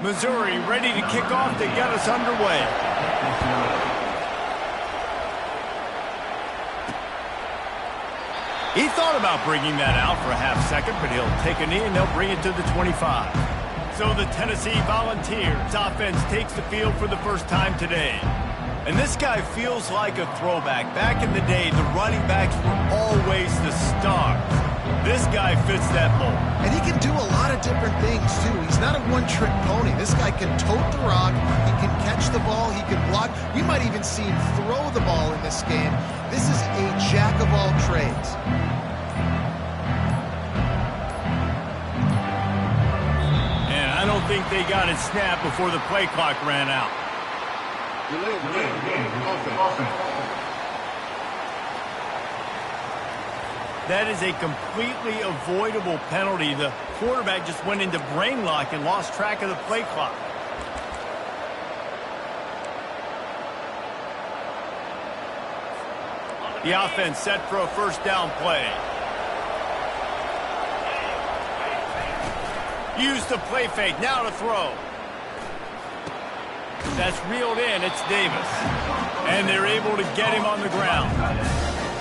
Missouri ready to kick off to get us underway. He thought about bringing that out for a half second, but he'll take a knee and they'll bring it to the 25. So the Tennessee Volunteers offense takes the field for the first time today. And this guy feels like a throwback. Back in the day, the running backs were always the stars. This guy fits that mold. And he can do a lot of different things, too. He's not a one-trick pony. This guy can tote the rock. He can catch the ball. He can block. We might even see him throw the ball in this game. This is a jack of all trades. And I don't think they got it snapped before the play clock ran out. That is a completely avoidable penalty. The quarterback just went into brain lock and lost track of the play clock. The offense set for a first down play. Use the play fake, now to throw. That's reeled in, it's Davis. And they're able to get him on the ground.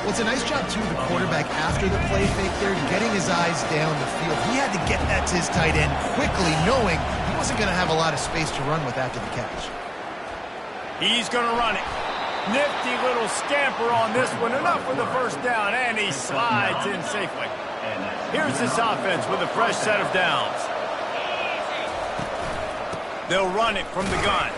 Well, it's a nice job, too, the quarterback, after the play fake there, getting his eyes down the field. He had to get that to his tight end quickly, knowing he wasn't going to have a lot of space to run with after the catch. He's going to run it. Nifty little scamper on this one, enough for the first down, and he slides in safely. Here's this offense with a fresh set of downs. They'll run it from the gun.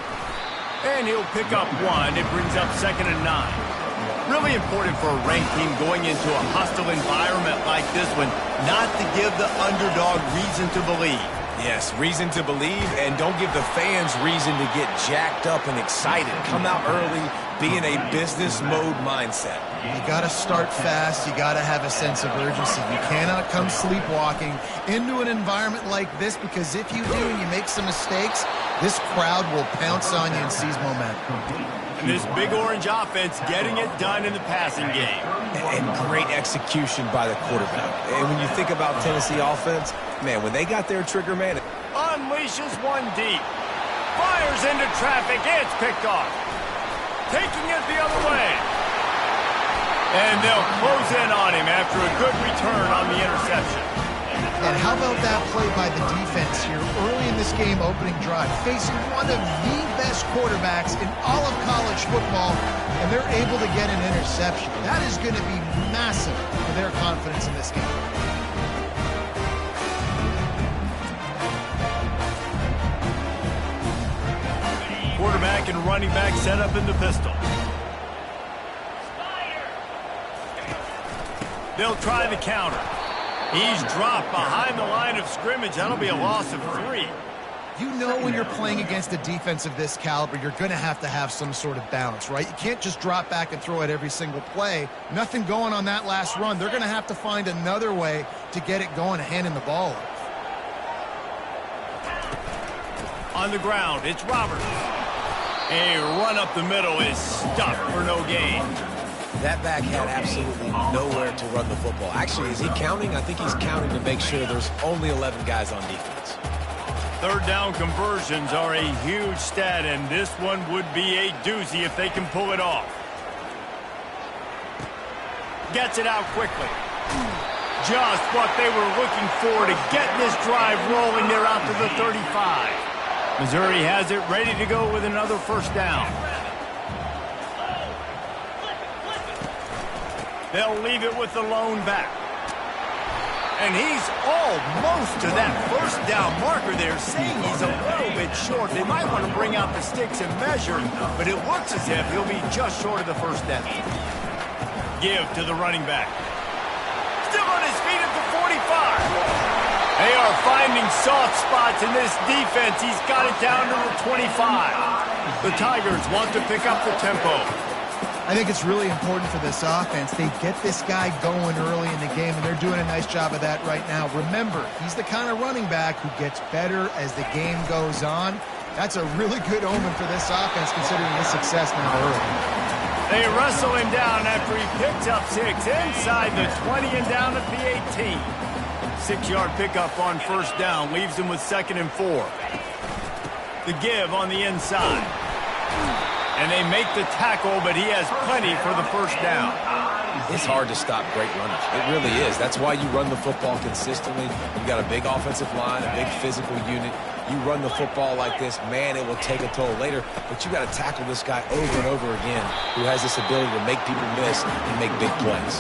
And he'll pick up one. It brings up 2nd and 9. Really important for a ranked team going into a hostile environment like this one, not to give the underdog reason to believe. Yes, reason to believe, and don't give the fans reason to get jacked up and excited. Come out early, be in a business mode mindset. You got to start fast. You got to have a sense of urgency. You cannot come sleepwalking into an environment like this, because if you do and you make some mistakes, this crowd will pounce on you and seize momentum. And this big orange offense getting it done in the passing game. And great execution by the quarterback. And when you think about Tennessee offense, man, when they got their trigger, man. Unleashes one deep. Fires into traffic. It's picked off. Taking it the other way. And they'll close in on him after a good return on the interception. And how about that play by the defense here early in this game opening drive, facing one of the best quarterbacks in all of college football, and they're able to get an interception. That is going to be massive for their confidence in this game. Quarterback and running back set up in the pistol. They'll try the counter. He's dropped behind the line of scrimmage. That'll be a loss of 3. You know when you're playing against a defense of this caliber, you're going to have some sort of balance, right? You can't just drop back and throw it every single play. Nothing going on that last run. They're going to have to find another way to get it going, handing the ball off. On the ground, it's Roberts. A run up the middle is stuffed for no gain. That back had absolutely nowhere to run the football. Actually, is he counting? I think he's counting to make sure there's only 11 guys on defense. Third down conversions are a huge stat, and this one would be a doozy if they can pull it off. Gets it out quickly. Just what they were looking for to get this drive rolling. They're out to the 35. Missouri has it ready to go with another first down. They'll leave it with the lone back. And he's almost to that first down marker there, saying he's a little bit short. They might want to bring out the sticks and measure, but it looks as if he'll be just short of the first down. Give to the running back. Still on his feet at the 45. They are finding soft spots in this defense. He's got it down to the 25. The Tigers want to pick up the tempo. I think it's really important for this offense. They get this guy going early in the game, and they're doing a nice job of that right now. Remember, he's the kind of running back who gets better as the game goes on. That's a really good omen for this offense, considering his success now early. They wrestle him down after he picks up 6 inside the 20 and down at the 18. 6-yard pickup on first down leaves him with 2nd and 4. The give on the inside. And they make the tackle, but he has plenty for the first down. It's hard to stop great runners. It really is. That's why you run the football consistently. You got a big offensive line, a big physical unit. You run the football like this, man, it will take a toll later. But you got to tackle this guy over and over again who has this ability to make people miss and make big plays.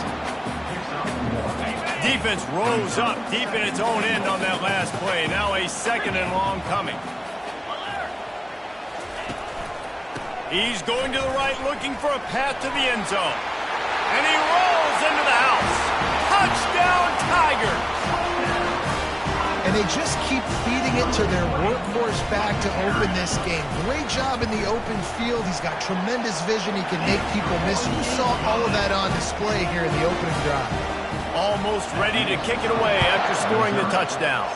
Defense rolls up deep in its own end on that last play. Now a second and long coming. He's going to the right, looking for a path to the end zone. And he rolls into the house. Touchdown, Tigers! And they just keep feeding it to their workhorse back to open this game. Great job in the open field. He's got tremendous vision. He can make people miss. You saw all of that on display here in the opening drive. Almost ready to kick it away after scoring the touchdown.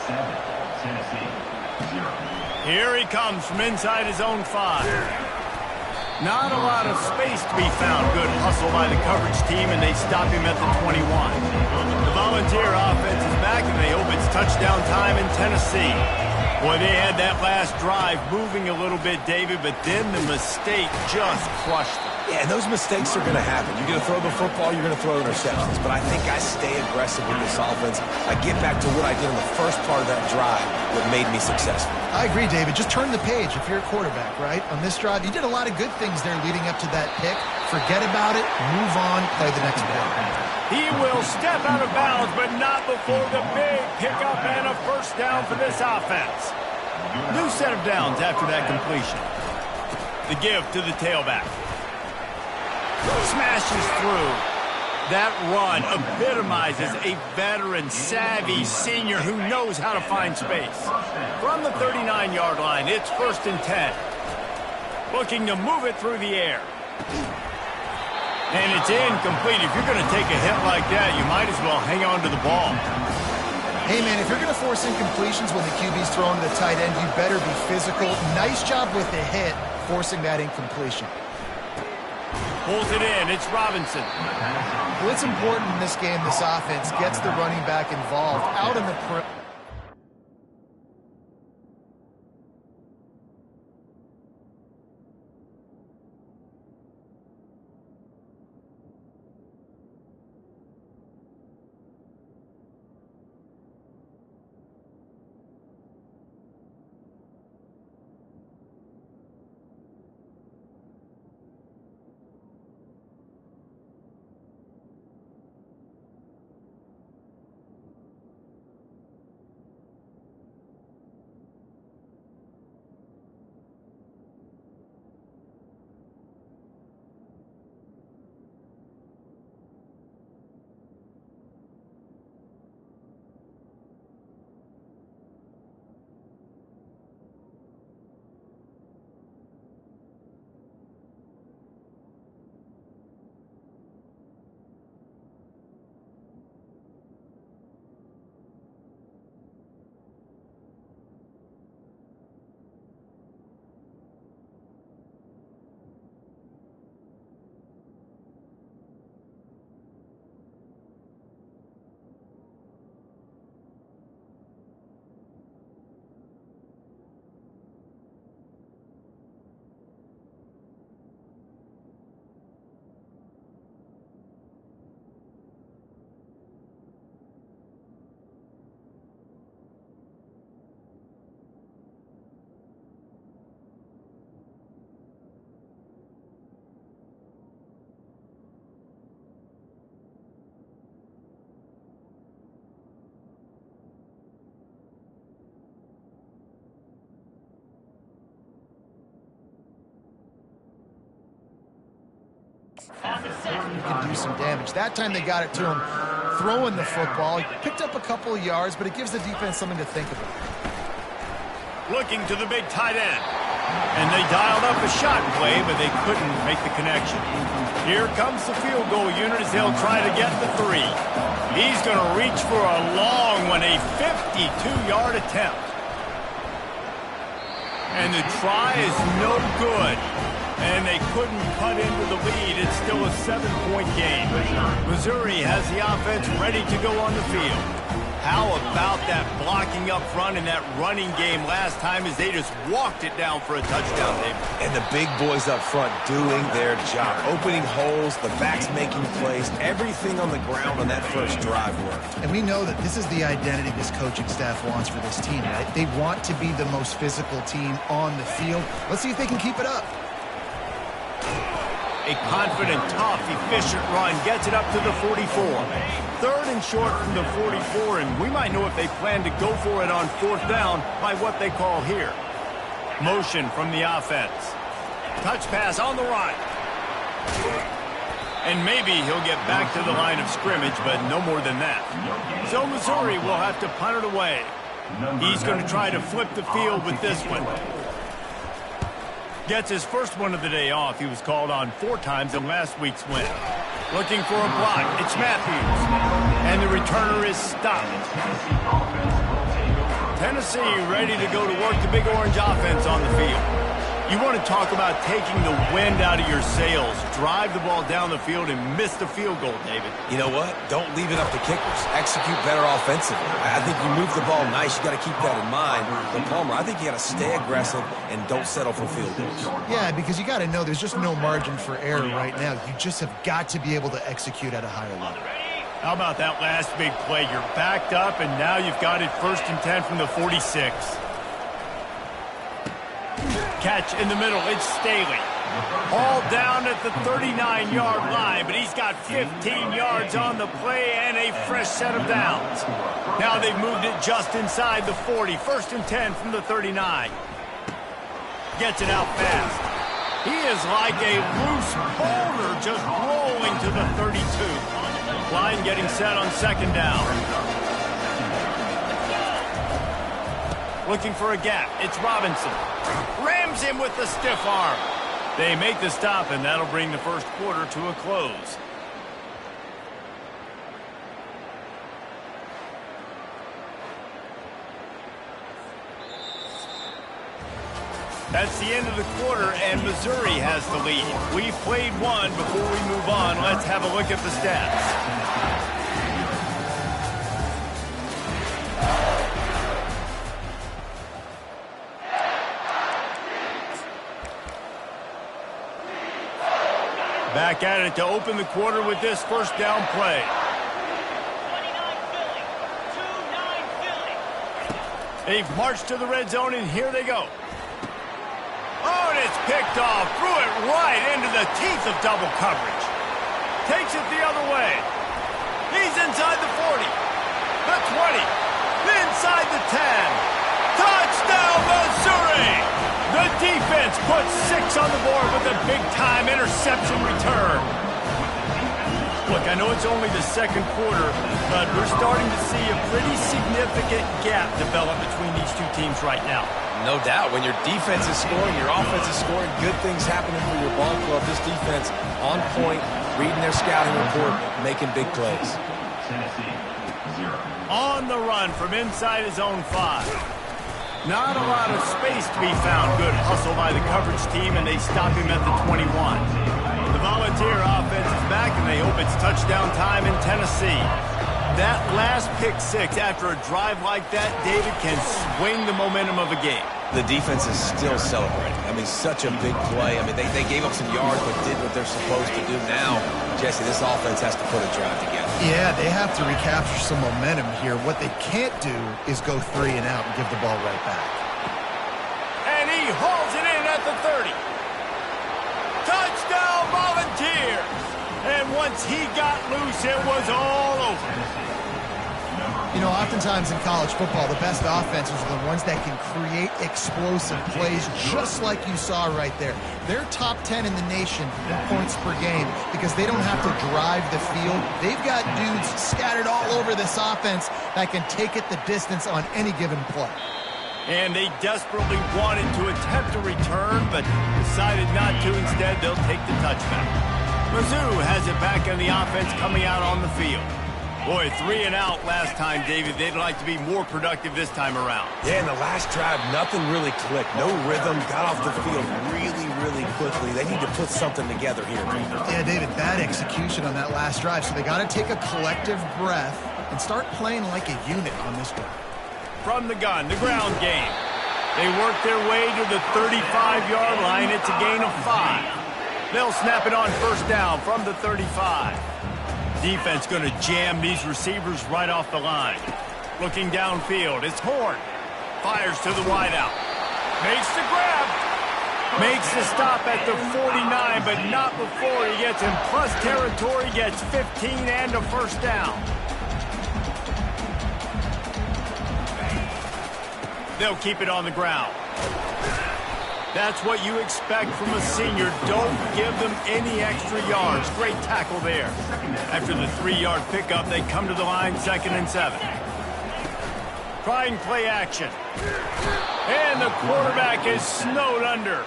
Here he comes from inside his own 5. Not a lot of space to be found. Good hustle by the coverage team, and they stop him at the 21. The Volunteer offense is back, and they hope it's touchdown time in Tennessee. Boy, they had that last drive moving a little bit, David, but then the mistake just crushed them. Yeah, and those mistakes are going to happen. You're going to throw the football, you're going to throw interceptions. But I think I stay aggressive with this offense. I get back to what I did in the first part of that drive that made me successful. I agree, David. Just turn the page if you're a quarterback, right? On this drive, you did a lot of good things there leading up to that pick. Forget about it, move on, play the next play. He will step out of bounds, but not before the big pickup and a first down for this offense. New set of downs after that completion. The give to the tailback. Smashes through. That run epitomizes a veteran, savvy senior who knows how to find space. From the 39-yard line, it's 1st and 10. Looking to move it through the air. And it's incomplete. If you're going to take a hit like that, you might as well hang on to the ball. Hey, man, if you're going to force incompletions when the QB's thrown to the tight end, you better be physical. Nice job with the hit, forcing that incompletion. Pulls it in. It's Robinson. Well, it's important in this game, this offense gets the running back involved out in the perimeter. He can do some damage. That time they got it to him throwing the football. He picked up a couple of yards, but it gives the defense something to think about. Looking to the big tight end. And they dialed up a shot play, but they couldn't make the connection. Here comes the field goal unit as they'll try to get the 3. He's going to reach for a long one, a 52-yard attempt. And the try is no good. And they couldn't cut into the lead. It's still a 7-point game. Missouri has the offense ready to go on the field. How about that blocking up front and that running game last time as they just walked it down for a touchdown, David? And the big boys up front doing their job. Opening holes, the backs making plays, everything on the ground on that first drive worked. And we know that this is the identity this coaching staff wants for this team, right? They want to be the most physical team on the field. Let's see if they can keep it up. A confident, tough, efficient run gets it up to the 44. Third and short from the 44, and we might know if they plan to go for it on fourth down by what they call here. Motion from the offense. Touch pass on the run. And maybe he'll get back to the line of scrimmage, but no more than that. So Missouri will have to punt it away. He's going to try to flip the field with this one. Gets his first one of the day off. He was called on 4 times in last week's win. Looking for a block. It's Matthews. And the returner is stopped. Tennessee ready to go to work the Big Orange offense on the field. You want to talk about taking the wind out of your sails. Drive the ball down the field and miss the field goal, David. You know what? Don't leave it up to kickers. Execute better offensively. I think you move the ball nice. You got to keep that in mind. But Palmer, I think you got to stay aggressive and don't settle for field goals. Yeah, because you got to know there's just no margin for error right now. You just have got to be able to execute at a higher level. How about that last big play? You're backed up, and now you've got it 1st and 10 from the 46. Catch in the middle. It's Staley. All down at the 39-yard line, but he's got 15 yards on the play and a fresh set of downs. Now they've moved it just inside the 40. 1st and 10 from the 39. Gets it out fast. He is like a loose boulder just rolling to the 32. Line getting set on 2nd down. Looking for a gap. It's Robinson. Rams him with the stiff arm. They make the stop, and that'll bring the first quarter to a close. That's the end of the quarter, and Missouri has the lead. We've played one. Before we move on, let's have a look at the stats. Back at it to open the quarter with this first down play. They've marched to the red zone, and here they go. Oh, and it's picked off. Threw it right into the teeth of double coverage. Takes it the other way. He's inside the 40. The 20. Inside the 10. Touchdown, Missouri! The defense puts 6 on the board with a big-time interception return. Look, I know it's only the 2nd quarter, but we're starting to see a pretty significant gap develop between these two teams right now. No doubt. When your defense is scoring, your offense is scoring, good things happening for your ball club. This defense on point, reading their scouting report, making big plays. On the run from inside his own 5. Not a lot of space to be found. Good hustle by the coverage team, and they stop him at the 21. The Volunteer offense is back, and they hope it's touchdown time in Tennessee. That last pick 6 after a drive like that, David, can swing the momentum of a game. The defense is still celebrating. I mean, such a big play. I mean, they gave up some yards but did what they're supposed to do. Now, Jesse, this offense has to put a drive together. Yeah, they have to recapture some momentum here. What they can't do is go 3 and out and give the ball right back. And he hauls it in at the 30. Touchdown, Volunteers! And once he got loose, it was all over. You know, oftentimes in college football, the best offenses are the ones that can create explosive plays, just like you saw right there. They're top 10 in the nation in points per game because they don't have to drive the field. They've got dudes scattered all over this offense that can take it the distance on any given play. And they desperately wanted to attempt a return, but decided not to. Instead, they'll take the touchback. Mizzou has it back in the offense coming out on the field. Boy, 3 and out last time, David. They'd like to be more productive this time around. Yeah, in the last drive, nothing really clicked. No rhythm, got off the field really quickly. They need to put something together here. Yeah, David, bad execution on that last drive. So they got to take a collective breath and start playing like a unit on this one. From the gun, the ground game. They work their way to the 35-yard line. It's a gain of 5. They'll snap it on first down from the 35. Defense going to jam these receivers right off the line. Looking downfield, it's Horn. Fires to the wideout. Makes the grab. Makes the stop at the 49, but not before he gets in plus territory, gets 15 and a first down. They'll keep it on the ground. That's what you expect from a senior. Don't give them any extra yards. Great tackle there. After the 3-yard pickup, they come to the line, 2nd and 7. Trying play action. And the quarterback is snowed under.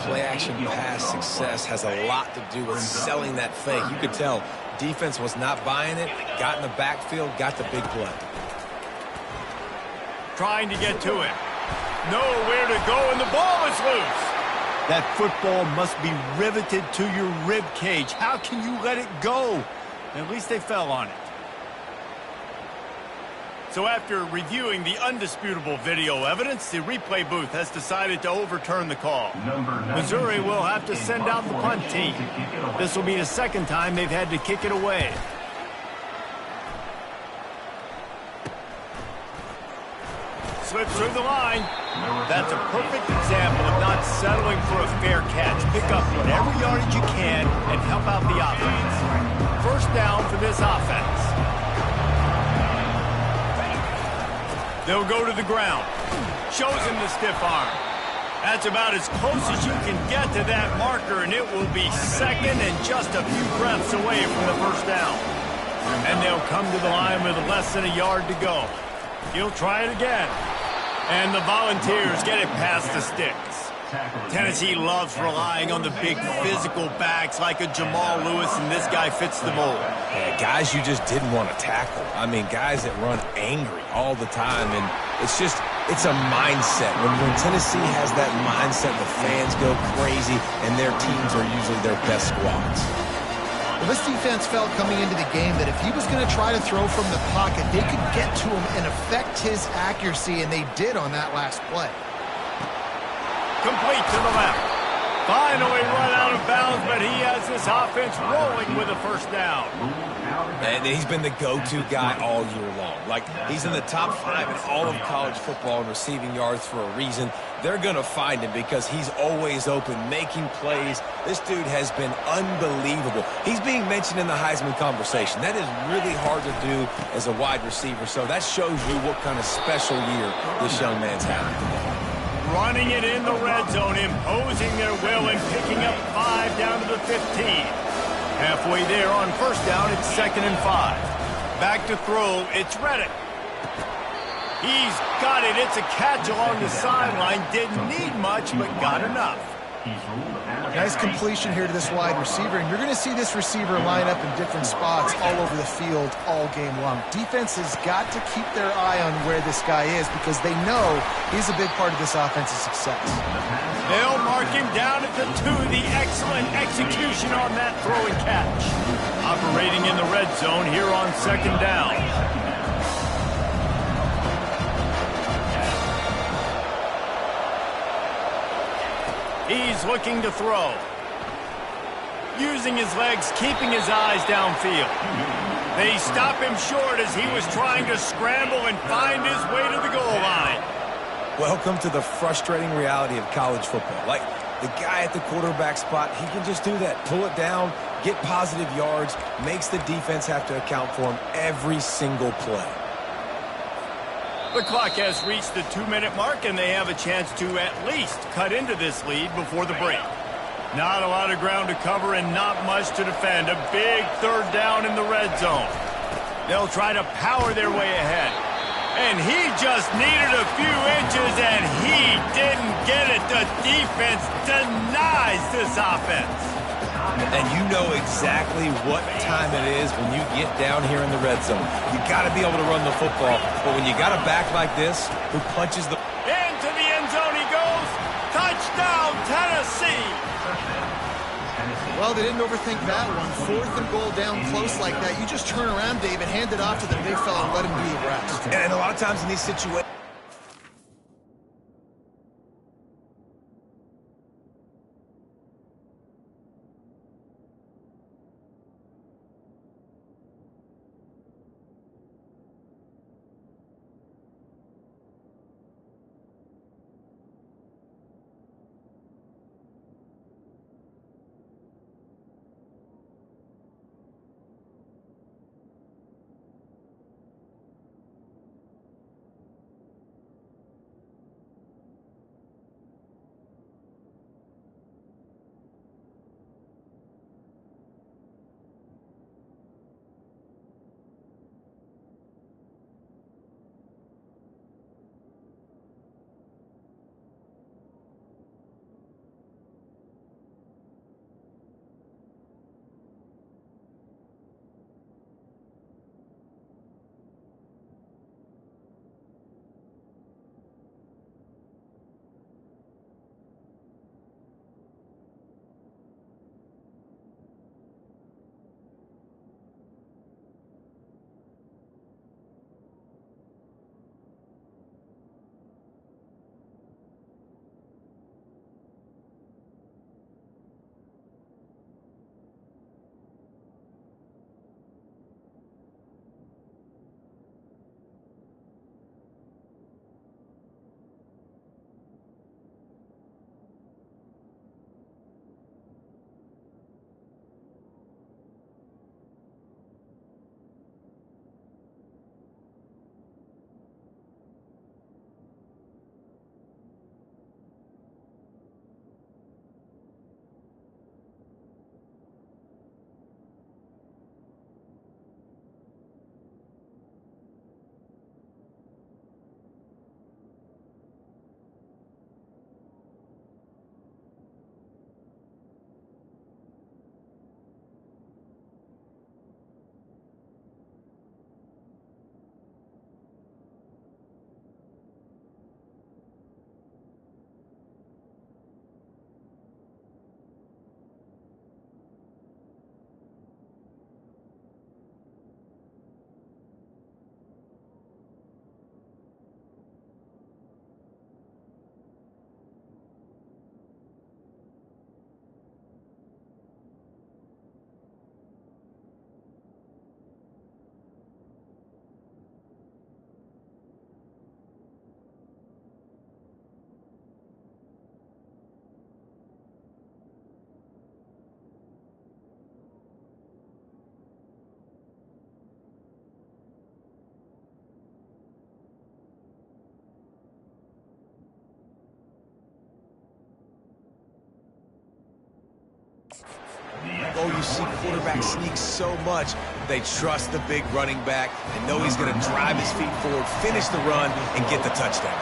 Play action pass success has a lot to do with selling that fake. You could tell defense was not buying it, got in the backfield, got the big play. Trying to get to it. Nowhere to go, and the ball is loose. That football must be riveted to your rib cage. How can you let it go? At least they fell on it. So after reviewing the undisputable video evidence, the replay booth has decided to overturn the call. Missouri will have to send out the punt team. This will be the second time they've had to kick it away. Slips through the line. That's a perfect example of not settling for a fair catch. Pick up whatever yardage you can and help out the offense. First down for this offense. They'll go to the ground. Shows him the stiff arm. That's about as close as you can get to that marker, and it will be 2nd and just a few breaths away from the first down. And they'll come to the line with less than a yard to go. He'll try it again. And the Volunteers get it past the sticks. Tennessee loves relying on the big physical backs like a Jamal Lewis, and this guy fits the mold. Yeah, guys you just didn't want to tackle. I mean, guys that run angry all the time, and it's a mindset. When Tennessee has that mindset, the fans go crazy, and their teams are usually their best squads. Well, this defense felt coming into the game that if he was going to try to throw from the pocket, they could get to him and affect his accuracy, and they did on that last play. Complete to the left. Finally run out of bounds, but he has this offense rolling with a first down. And he's been the go-to guy all year long. Like, he's in the top 5 in all of college football in receiving yards for a reason. They're going to find him because he's always open, making plays. This dude has been unbelievable. He's being mentioned in the Heisman conversation. That is really hard to do as a wide receiver, so that shows you what kind of special year this young man's having today. Running it in the red zone, imposing their will and picking up 5 down to the 15. Halfway there on first down, it's 2nd and 5. Back to throw, it's Reddick. He's got it, it's a catch along the sideline. Didn't need much, but got enough. Nice completion here to this wide receiver, and you're going to see this receiver line up in different spots all over the field all game long. Defense has got to keep their eye on where this guy is because they know he's a big part of this offensive success. They'll mark him down at the 2. The excellent execution on that throw and catch. Operating in the red zone here on 2nd down. He's looking to throw. Using his legs, keeping his eyes downfield. They stop him short as he was trying to scramble and find his way to the goal line. Welcome to the frustrating reality of college football. Like, the guy at the quarterback spot, he can just do that. Pull it down, get positive yards, makes the defense have to account for him every single play. The clock has reached the 2-minute mark, and they have a chance to at least cut into this lead before the break. Not a lot of ground to cover and not much to defend. A big 3rd down in the red zone. They'll try to power their way ahead. And he just needed a few inches, and he didn't get it. The defense denies this offense. And you know exactly what time it is when you get down here in the red zone. You got to be able to run the football, but when you got a back like this who punches the... Into the end zone he goes. Touchdown, Tennessee. Well, they didn't overthink that one. 4th and goal down close like that. You just turn around, David, hand it off to the big fella and let him do the rest. And a lot of times in these situations, oh, you see quarterbacks sneak so much. They trust the big running back and know he's going to drive his feet forward, finish the run, and get the touchdown.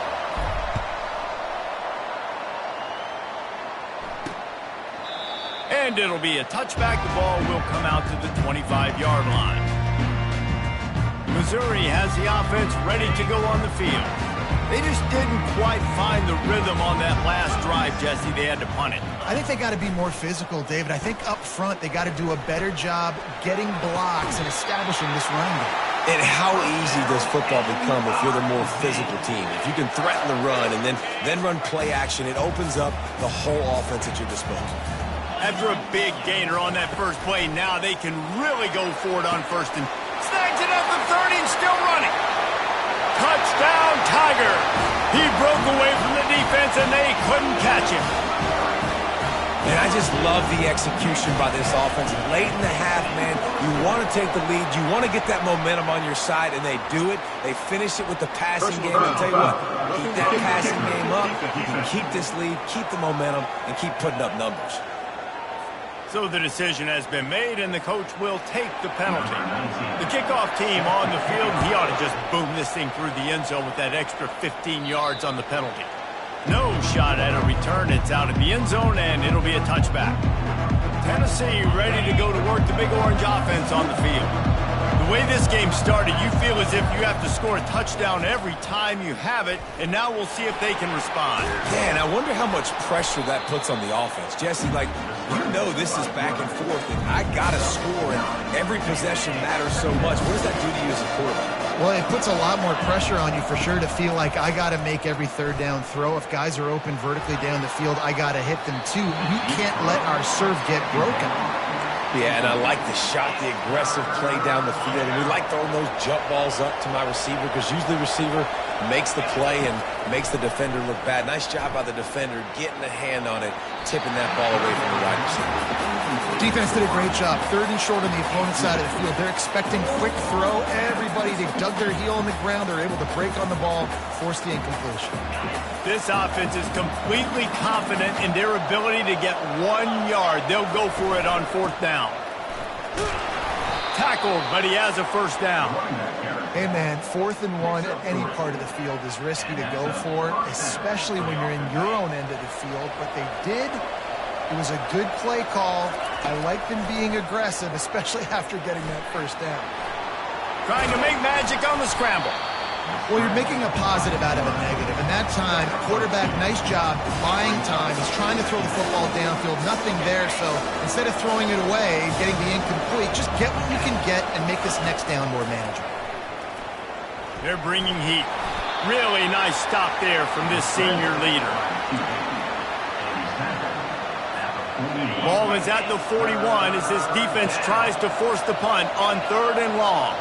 And it'll be a touchback. The ball will come out to the 25-yard line. Missouri has the offense ready to go on the field. They just didn't quite find the rhythm on that last drive, Jesse. They had to punt it. I think they got to be more physical, David. I think up front they got to do a better job getting blocks and establishing this running game. And how easy does football become if you're the more physical team? If you can threaten the run and then run play action, it opens up the whole offense at your disposal. After a big gainer on that first play, now they can really go for it on first and snags it at the 30 and still running. Touchdown, Tiger! He broke away from the defense and they couldn't catch him. And I just love the execution by this offense. Late in the half, man, you want to take the lead. You want to get that momentum on your side, and they do it. They finish it with the passing game. I'll tell you what, keep that passing game up. You can keep this lead, keep the momentum, and keep putting up numbers. So the decision has been made, and the coach will take the penalty. The kickoff team on the field, he ought to just boom this thing through the end zone with that extra 15 yards on the penalty. No shot at a return. It's out of the end zone, and it'll be a touchback. Tennessee ready to go to work the Big Orange offense on the field. The way this game started, you feel as if you have to score a touchdown every time you have it, and now we'll see if they can respond. Yeah, and I wonder how much pressure that puts on the offense. Jesse, like, you know this is back and forth, and I got to score, and every possession matters so much. What does that do to you as a quarterback? Well, it puts a lot more pressure on you for sure to feel like I got to make every third down throw. If guys are open vertically down the field, I got to hit them too. We can't let our serve get broken. Yeah, and I like the shot, the aggressive play down the field. And we like throwing those jump balls up to my receiver because usually the receiver makes the play and makes the defender look bad. Nice job by the defender getting a hand on it, tipping that ball away from the wide receiver. Defense did a great job. 3rd and short on the opponent's side of the field. They're expecting quick throw. Everybody, they dug their heel on the ground. They're able to break on the ball, force the incompletion. This offense is completely confident in their ability to get 1 yard. They'll go for it on 4th down. Tackled, but he has a first down. Hey, man, 4th and 1 at any part of the field is risky to go for, especially when you're in your own end of the field. But they did. It was a good play call. I like them being aggressive, especially after getting that first down. Trying to make magic on the scramble. Well, you're making a positive out of a negative. And that time, quarterback, nice job, buying time. He's trying to throw the football downfield. Nothing there, so instead of throwing it away, getting the incomplete, just get what you can get and make this next down more manageable. They're bringing heat. Really nice stop there from this senior leader. Ball is at the 41 as this defense tries to force the punt on 3rd and long.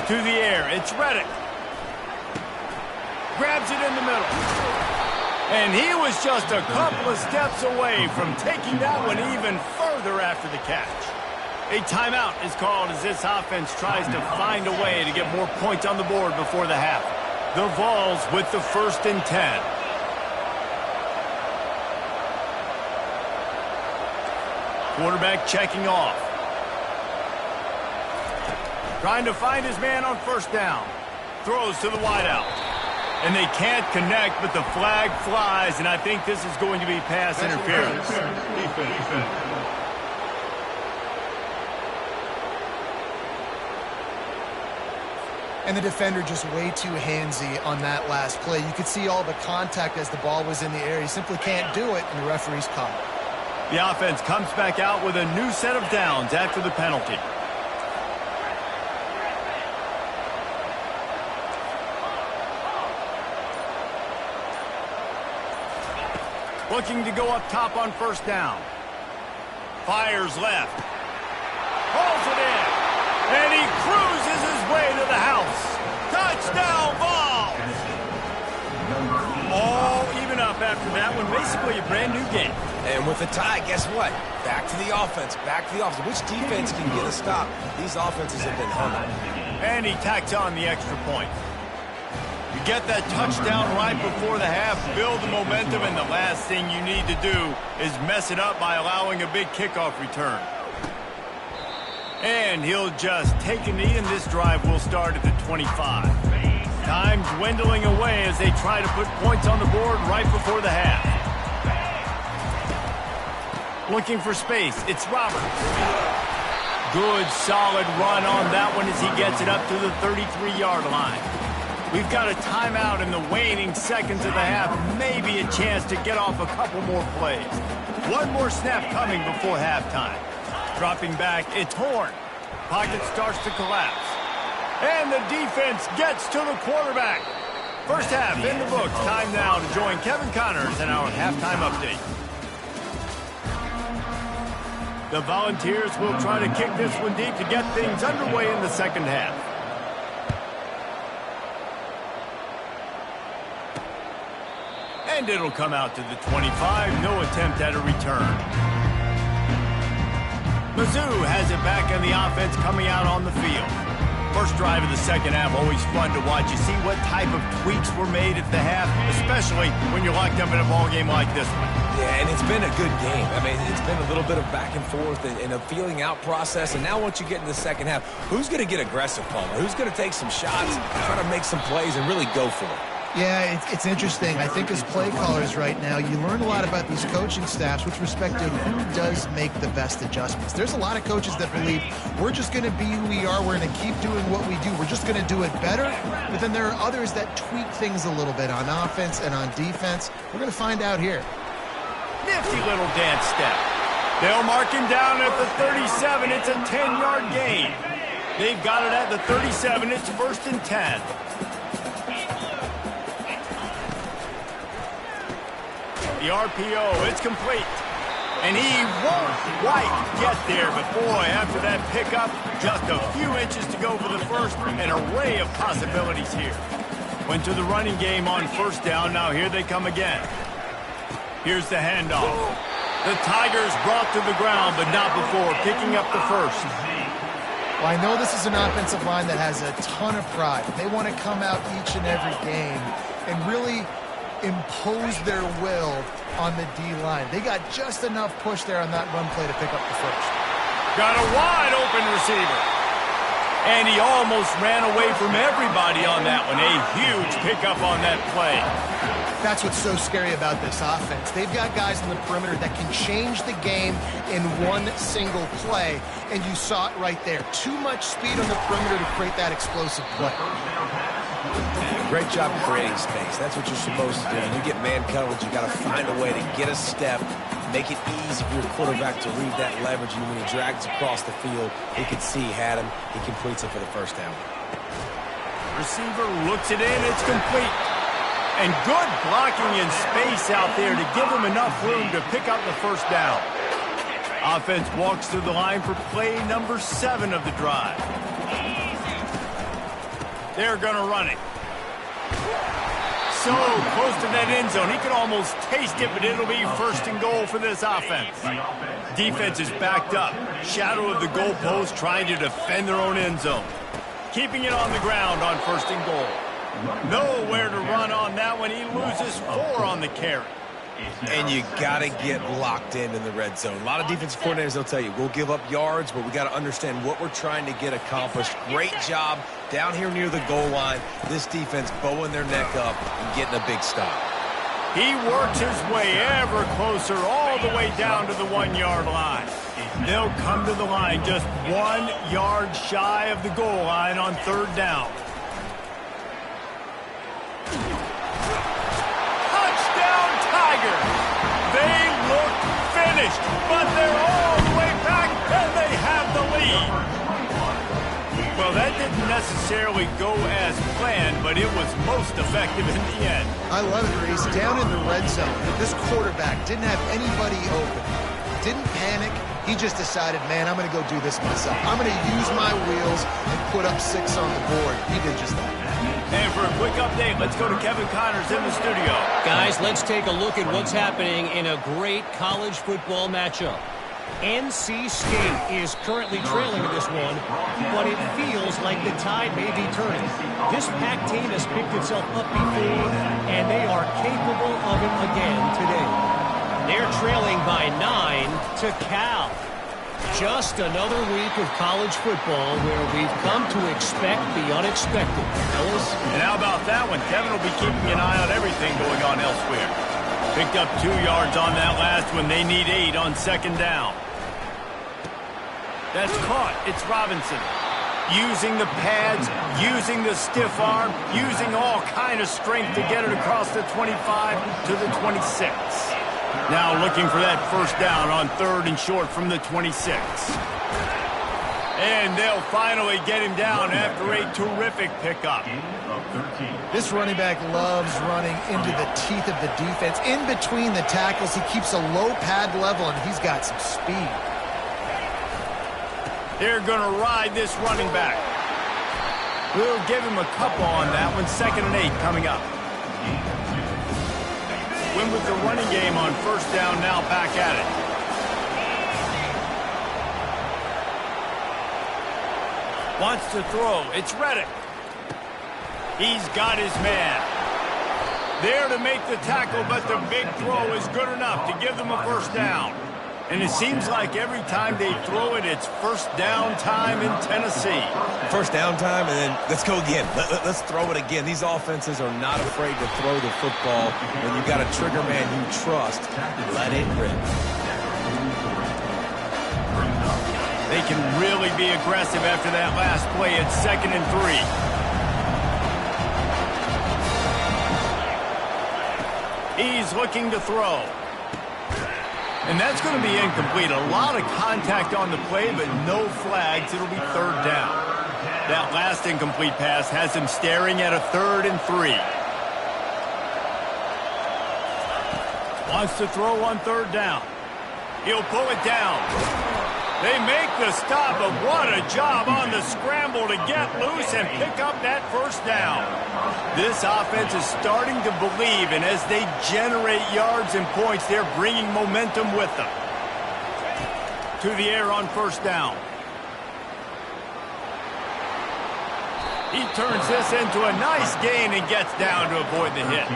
To the air, it's Reddick. Grabs it in the middle. And he was just a couple of steps away from taking that one even further after the catch. A timeout is called as this offense tries to find a way to get more points on the board before the half. The Vols with the 1st and 10. Quarterback checking off. Trying to find his man on 1st down. Throws to the wideout. And they can't connect, but the flag flies, and I think this is going to be pass interference. And the defender just way too handsy on that last play. You could see all the contact as the ball was in the air. He simply can't do it, and the referee's caught it. The offense comes back out with a new set of downs after the penalty. Looking to go up top on 1st down. Fires left. Pulls it in. And he cruises his way to the house. Touchdown, Vols! All even up after that one. Basically a brand new game. And with the tie, guess what? Back to the offense. Back to the offense. Which defense can get a stop? These offenses have been humming. And he tacks on the extra point. You get that touchdown right before the half, build the momentum, and the last thing you need to do is mess it up by allowing a big kickoff return. And he'll just take a knee, and this drive will start at the 25. Time dwindling away as they try to put points on the board right before the half. Looking for space, it's Roberts. Good, solid run on that one as he gets it up to the 33-yard line. We've got a timeout in the waning seconds of the half. Maybe a chance to get off a couple more plays. One more snap coming before halftime. Dropping back, it's Horn. Pocket starts to collapse. And the defense gets to the quarterback. First half in the books. Time now to join Kevin Connors in our halftime update. The Volunteers will try to kick this one deep to get things underway in the second half. And it'll come out to the 25. No attempt at a return. Mizzou has it back in the offense coming out on the field. First drive of the second half, always fun to watch. You see what type of tweaks were made at the half, especially when you're locked up in a ball game like this one. Yeah, and it's been a good game. I mean, it's been a little bit of back and forth and a feeling out process. And now once you get in the second half, who's going to get aggressive, Palmer? Who's going to take some shots, try to make some plays, and really go for it? Yeah, it's interesting. I think as play callers right now, you learn a lot about these coaching staffs with respect to who does make the best adjustments. There's a lot of coaches that believe we're just going to be who we are. We're going to keep doing what we do. We're just going to do it better. But then there are others that tweak things a little bit on offense and on defense. We're going to find out here. Nifty little dance step. They'll mark him down at the 37. It's a 10-yard gain. They've got it at the 37. It's 1st and 10. The RPO, it's complete. And he won't quite get there, but boy, after that pickup, just a few inches to go for the first. An array of possibilities here. Went to the running game on 1st down. Now here they come again. Here's the handoff. The Tigers brought to the ground, but not before picking up the first. Well, I know this is an offensive line that has a ton of pride. They want to come out each and every game and really impose their will on the D-line. They got just enough push there on that run play to pick up the first. Got a wide open receiver. And he almost ran away from everybody on that one. A huge pickup on that play. That's what's so scary about this offense. They've got guys in the perimeter that can change the game in one single play, and you saw it right there. Too much speed on the perimeter to create that explosive play. Great job creating space. That's what you're supposed to do. When you get man coverage, you got to find a way to get a step, make it easy for your quarterback to read that leverage, and when he drags across the field, he can see he had him. He completes it for the first down. Receiver looks it in. It's complete. And good blocking in space out there to give him enough room to pick up the first down. Offense walks through the line for play number 7 of the drive. They're going to run it. So close to that end zone. He can almost taste it, but it'll be 1st and goal for this offense. Defense is backed up. Shadow of the goalpost trying to defend their own end zone. Keeping it on the ground on 1st and goal. Nowhere to run on that one. He loses 4 on the carry. And you got to get locked in the red zone. A lot of defensive coordinators, they'll tell you, we'll give up yards, but we got to understand what we're trying to get accomplished. Great job down here near the goal line. This defense bowing their neck up and getting a big stop. He works his way ever closer all the way down to the 1-yard line. They'll come to the line just 1 yard shy of the goal line on 3rd down. Touchdown Tigers! They look finished, but they're all the way back and they have the lead. Well, that didn't necessarily go as planned, but it was most effective in the end. I love it, Reese. Down in the red zone, this quarterback didn't have anybody open. Didn't panic. He just decided, man, I'm going to go do this myself. I'm going to use my wheels and put up 6 on the board. He did just that. And for a quick update, let's go to Kevin Connors in the studio. Guys, let's take a look at what's happening in a great college football matchup. NC State is currently trailing in this one, but it feels like the tide may be turning. This Pac team has picked itself up before, and they are capable of it again today. They're trailing by 9 to Cal. Just another week of college football where we've come to expect the unexpected. Fellas? And how about that one? Kevin will be keeping an eye on everything going on elsewhere. Picked up 2 yards on that last one. They need 8 on 2nd down. That's caught. It's Robinson. Using the pads, using the stiff arm, using all kind of strength to get it across the 25 to the 26. Now looking for that first down on 3rd and short from the 26. And they'll finally get him down after a terrific pickup. This running back loves running into the teeth of the defense. In between the tackles, he keeps a low pad level, and he's got some speed. They're going to ride this running back. We'll give him a couple on that one. 2nd and 8 coming up. Win with the running game on 1st down, now back at it. Wants to throw. It's Reddick. He's got his man. There to make the tackle, but the big throw is good enough to give them a first down. And it seems like every time they throw it, it's first down time in Tennessee. First down time, and then let's go again. Let's throw it again. These offenses are not afraid to throw the football. When you've got a trigger man you trust, let it rip. They can really be aggressive after that last play at 2nd and 3. He's looking to throw. And that's going to be incomplete. A lot of contact on the play, but no flags. It'll be 3rd down. That last incomplete pass has him staring at a 3rd and 3. Wants to throw on 3rd down. He'll pull it down. They make the stop, but what a job on the scramble to get loose and pick up that first down. This offense is starting to believe, and as they generate yards and points, they're bringing momentum with them. To the air on 1st down. He turns this into a nice gain and gets down to avoid the hit.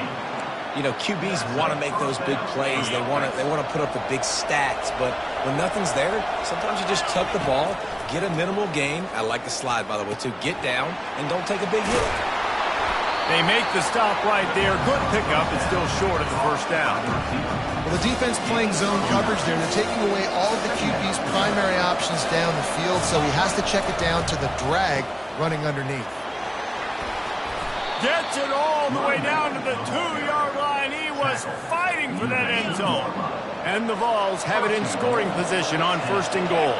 You know, QBs want to make those big plays. They want to put up the big stats, but when nothing's there, sometimes you just tuck the ball, get a minimal gain. I like the slide, by the way, too. Get down and don't take a big hit. They make the stop right there. Good pickup. It's still short of the first down. Well, the defense playing zone coverage there. They're taking away all of the QB's primary options down the field, so he has to check it down to the drag running underneath. Gets it all the way down to the 2-yard line. He was fighting for that end zone. And the Vols have it in scoring position on 1st and goal.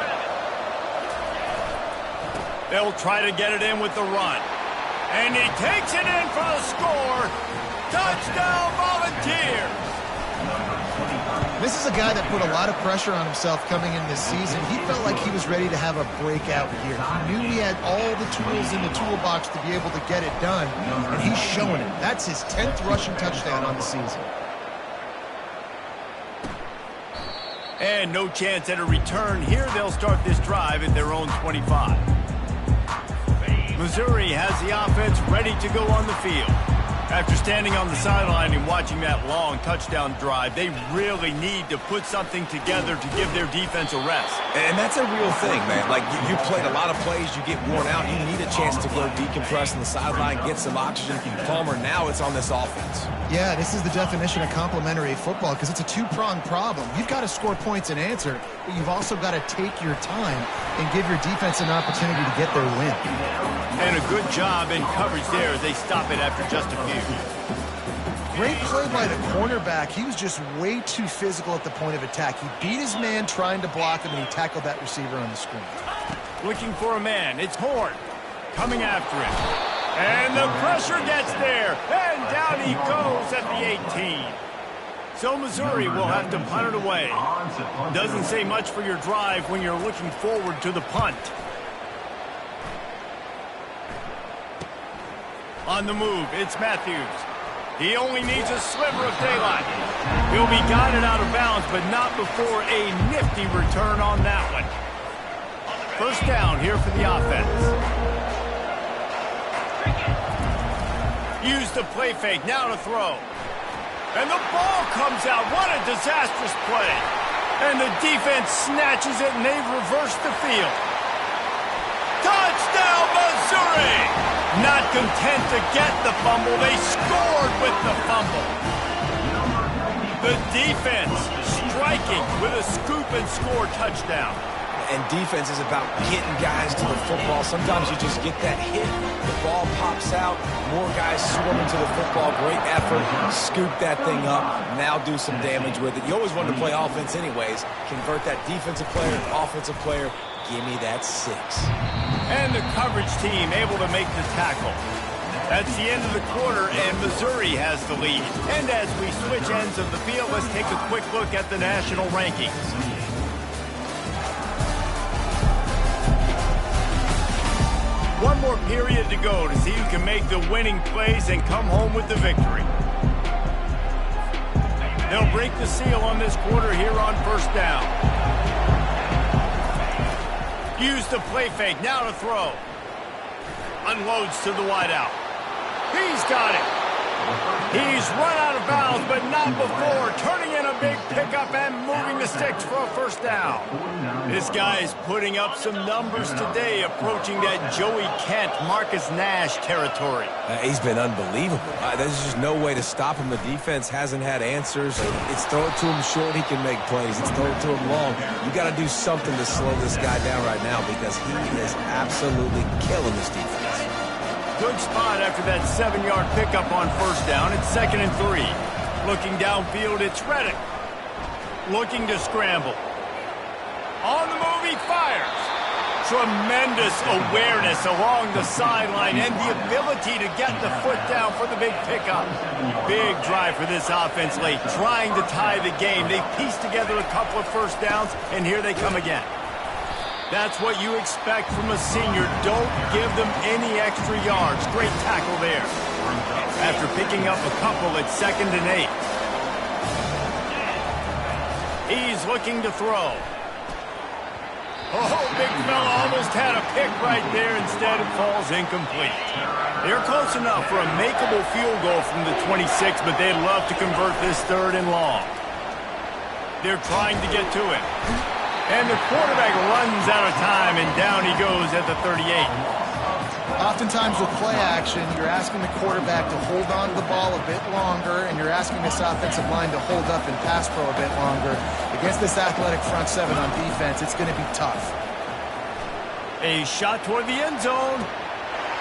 They'll try to get it in with the run. And he takes it in for the score. Touchdown, Volunteers! This is a guy that put a lot of pressure on himself coming in this season. He felt like he was ready to have a breakout year. He knew he had all the tools in the toolbox to be able to get it done, and he's showing it. That's his 10th rushing touchdown on the season. And no chance at a return here. They'll start this drive at their own 25. Missouri has the offense ready to go on the field. After standing on the sideline and watching that long touchdown drive, they really need to put something together to give their defense a rest. And that's a real thing, man. Like, you played a lot of plays, you get worn out, you need a chance to go decompress on the sideline, get some oxygen. Palmer, now it's on this offense. Yeah, this is the definition of complementary football because it's a two-pronged problem. You've got to score points and answer, but you've also got to take your time and give your defense an opportunity to get their win. And a good job in coverage there. They stop it after just a few. Great play by the cornerback. He was just way too physical at the point of attack. He beat his man trying to block him, and he tackled that receiver on the screen. Looking for a man. It's Horn coming after him. And the pressure gets there. And down he goes at the 18. So Missouri will have to punt it away. Doesn't say much for your drive when you're looking forward to the punt. On the move, it's Matthews. He only needs a sliver of daylight. He'll be guided out of bounds, but not before a nifty return on that one. First down here for the offense. Use the play fake, now to throw. And the ball comes out. What a disastrous play. And the defense snatches it, and they've reversed the field. Touchdown, Missouri! Not content to get the fumble, they scored with the fumble. The defense striking with a scoop and score touchdown. And defense is about getting guys to the football. Sometimes you just get that hit, the ball pops out, more guys swarming to the football. Great effort, scoop that thing up, now do some damage with it. You always wanted to play offense anyways. Convert that defensive player to offensive player. Give me that 6. And the coverage team able to make the tackle. That's the end of the quarter, and Missouri has the lead. And as we switch ends of the field, let's take a quick look at the national rankings. One more period to go to see who can make the winning plays and come home with the victory. They'll break the seal on this quarter here on first down. Use the play fake, now to throw. Unloads to the wideout. He's got it. He's run out of bounds, but not before. Turning in a big pickup and moving the sticks for a first down. This guy is putting up some numbers today, approaching that Joey Kent, Marcus Nash territory. He's been unbelievable. There's just no way to stop him. The defense hasn't had answers. It's throw it to him short, he can make plays. It's throw it to him long. You got to do something to slow this guy down right now because he is absolutely killing this defense. Good spot after that 7-yard pickup on first down. It's 2nd and 3. Looking downfield, it's Reddick. Looking to scramble. On the move, he fires. Tremendous awareness along the sideline and the ability to get the foot down for the big pickup. Big drive for this offense late, trying to tie the game. They pieced together a couple of first downs, and here they come again. That's what you expect from a senior. Don't give them any extra yards. Great tackle there. After picking up a couple, it's 2nd and 8. He's looking to throw. Oh, big fella almost had a pick right there. Instead, it falls incomplete. They're close enough for a makeable field goal from the 26, but they'd love to convert this 3rd and long. They're trying to get to it. And the quarterback runs out of time, and down he goes at the 38. Oftentimes with play action, you're asking the quarterback to hold on to the ball a bit longer, and you're asking this offensive line to hold up in pass pro a bit longer. Against this athletic front seven on defense, it's going to be tough. A shot toward the end zone,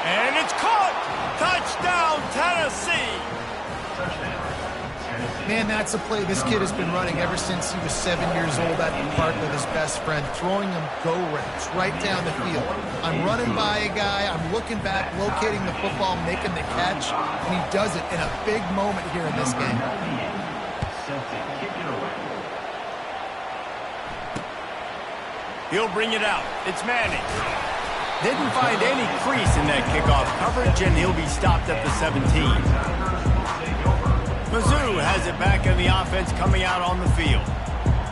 and it's caught! Touchdown, Tennessee! Man, that's a play this kid has been running ever since he was 7 years old at the park with his best friend, throwing him go routes right down the field. I'm running by a guy, I'm looking back, locating the football, making the catch, and he does it in a big moment here in this game. He'll bring it out. It's Manning. Didn't find any crease in that kickoff coverage, and he'll be stopped at the 17. Mizzou has it back in the offense coming out on the field.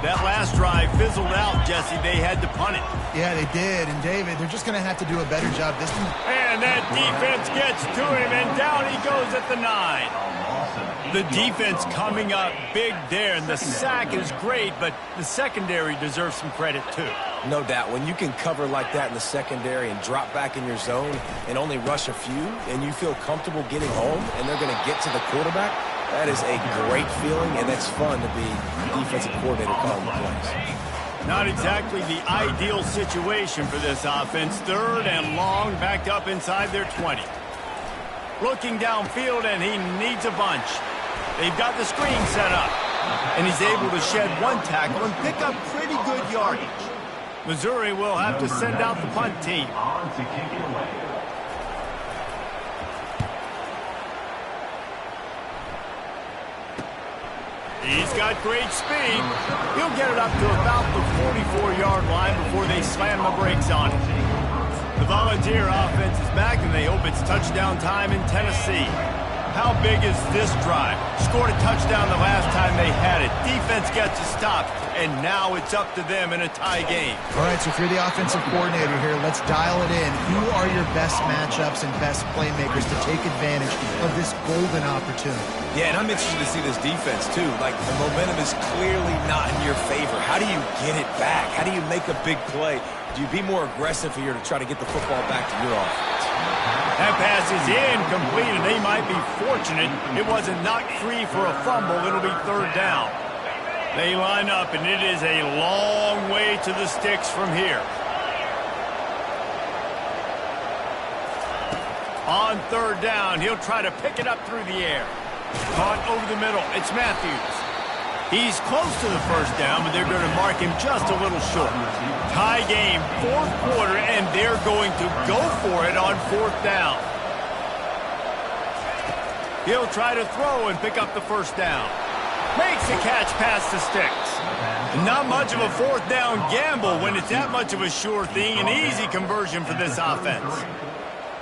That last drive fizzled out, Jesse. They had to punt it. Yeah, they did. And, David, they're just going to have to do a better job this time. And that defense gets to him, and down he goes at the 9. The defense coming up big there, and the sack is great, but the secondary deserves some credit, too. No doubt. When you can cover like that in the secondary and drop back in your zone and only rush a few, and you feel comfortable getting home, and they're going to get to the quarterback, that is a great feeling, and that's fun to be defensive coordinator calling the plays. Not exactly the ideal situation for this offense. 3rd and long, backed up inside their 20. Looking downfield, and he needs a bunch. They've got the screen set up, and he's able to shed one tackle and pick up pretty good yardage. Missouri will have to send out the punt team. He's got great speed. He'll get it up to about the 44-yard line before they slam the brakes on it. The Volunteer offense is back, and they hope it's touchdown time in Tennessee. How big is this drive? Scored a touchdown the last time they had it. Defense gets a stop, and now it's up to them in a tie game. All right, so if you're the offensive coordinator here, let's dial it in. Who are your best matchups and best playmakers to take advantage of this golden opportunity? Yeah, and I'm interested to see this defense, too. Like, the momentum is clearly not in your favor. How do you get it back? How do you make a big play? Do you be more aggressive here to try to get the football back to your offense? That pass is incomplete, and they might be fortunate it wasn't knocked free for a fumble. It'll be 3rd down. They line up, and it is a long way to the sticks from here. On 3rd down, he'll try to pick it up through the air. Caught over the middle. It's Matthews. He's close to the first down, but they're going to mark him just a little short. Tie game, 4th quarter, and they're going to go for it on 4th down. He'll try to throw and pick up the first down. Makes the catch past the sticks. Not much of a 4th down gamble when it's that much of a sure thing. An easy conversion for this offense.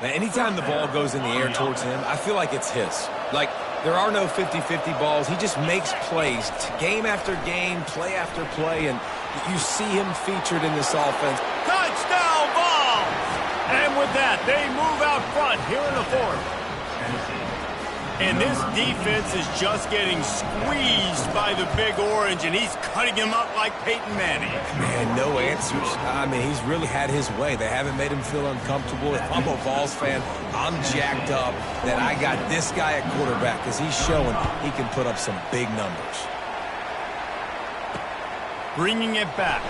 Now, anytime the ball goes in the air towards him, I feel like it's his. Like, there are no 50-50 balls. He just makes plays game after game, play after play, and you see him featured in this offense. Touchdown ball! And with that, they move out front here in the 4th. And this defense is just getting squeezed by the Big Orange, and he's cutting him up like Peyton Manning. Man, no answers. I mean, he's really had his way. They haven't made him feel uncomfortable. If I'm a Vols fan, I'm jacked up that I got this guy at quarterback because he's showing he can put up some big numbers. Bringing it back.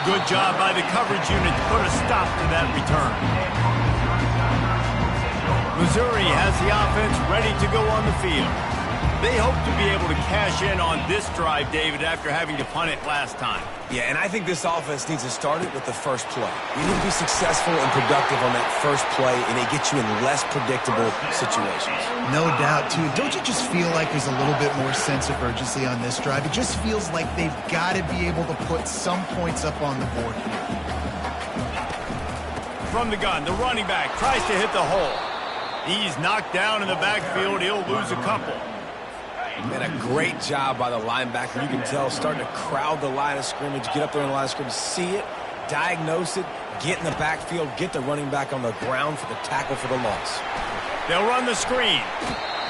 Good job by the coverage unit to put a stop to that return. Missouri has the offense ready to go on the field. They hope to be able to cash in on this drive, David, after having to punt it last time. Yeah, and I think this offense needs to start it with the first play. You need to be successful and productive on that first play, and it gets you in less predictable situations. No doubt, too. Don't you just feel like there's a little bit more sense of urgency on this drive? It just feels like they've got to be able to put some points up on the board here. From the gun, the running back tries to hit the hole. He's knocked down in the backfield. He'll lose a couple. And a great job by the linebacker. You can tell starting to crowd the line of scrimmage, get up there in the line of scrimmage, see it, diagnose it, get in the backfield, get the running back on the ground for the tackle for the loss. They'll run the screen,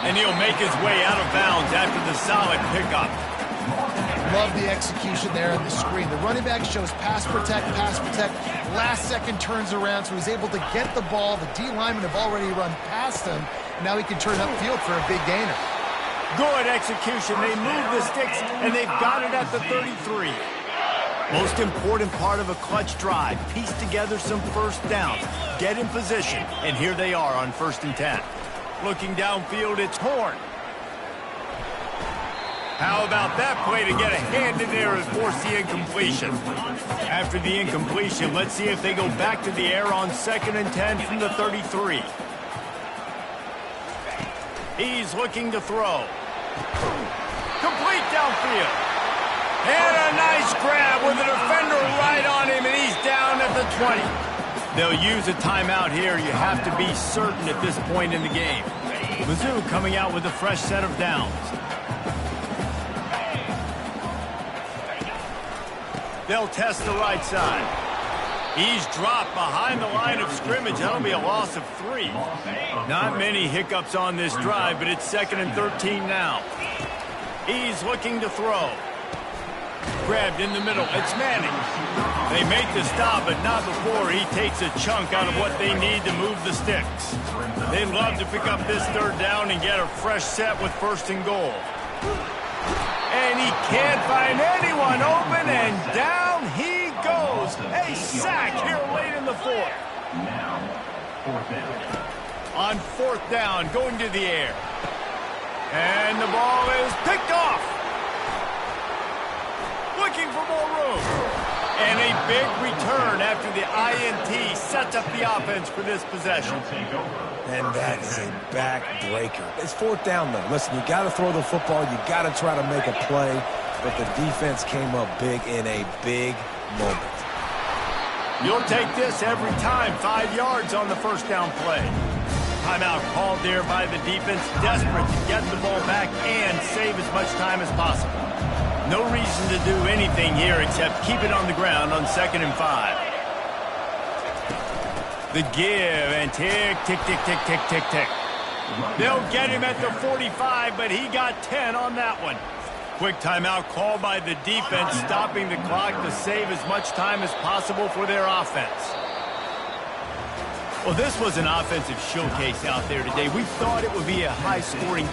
and he'll make his way out of bounds after the solid pickup. Love the execution there on the screen. The running back shows pass protect, last second turns around, so he's able to get the ball. The D linemen have already run past him. Now he can turn upfield for a big gainer. Good execution. They move the sticks, and they've got it at the 33. Most important part of a clutch drive, piece together some first downs, get in position, and here they are on 1st and 10. Looking downfield, it's Horn. How about that play to get a hand in there and force the incompletion? After the incompletion, let's see if they go back to the air on 2nd and 10 from the 33. He's looking to throw. Complete downfield. And a nice grab with a defender right on him, and he's down at the 20. They'll use a timeout here. You have to be certain at this point in the game. Mizzou coming out with a fresh set of downs. They'll test the right side. He's dropped behind the line of scrimmage. That'll be a loss of 3. Not many hiccups on this drive, but it's 2nd and 13 now. He's looking to throw. Grabbed in the middle. It's Manning. They make the stop, but not before he takes a chunk out of what they need to move the sticks. They'd love to pick up this 3rd down and get a fresh set with 1st and goal. And he can't find anyone open, and down he goes. A sack here late in the 4th. On 4th down, going to the air. And the ball is picked off. Looking for more room. And a big return after the INT sets up the offense for this possession. And that is a backbreaker. It's 4th down, though. Listen, you got to throw the football. You got to try to make a play. But the defense came up big in a big moment. You'll take this every time. 5 yards on the 1st down play. Timeout called there by the defense. Desperate to get the ball back and save as much time as possible. No reason to do anything here except keep it on the ground on 2nd and 5. The give, and tick, tick, tick, tick, tick, tick, tick. They'll get him at the 45, but he got 10 on that one. Quick timeout called by the defense, stopping the clock to save as much time as possible for their offense. Well, this was an offensive showcase out there today. We thought it would be a high-scoring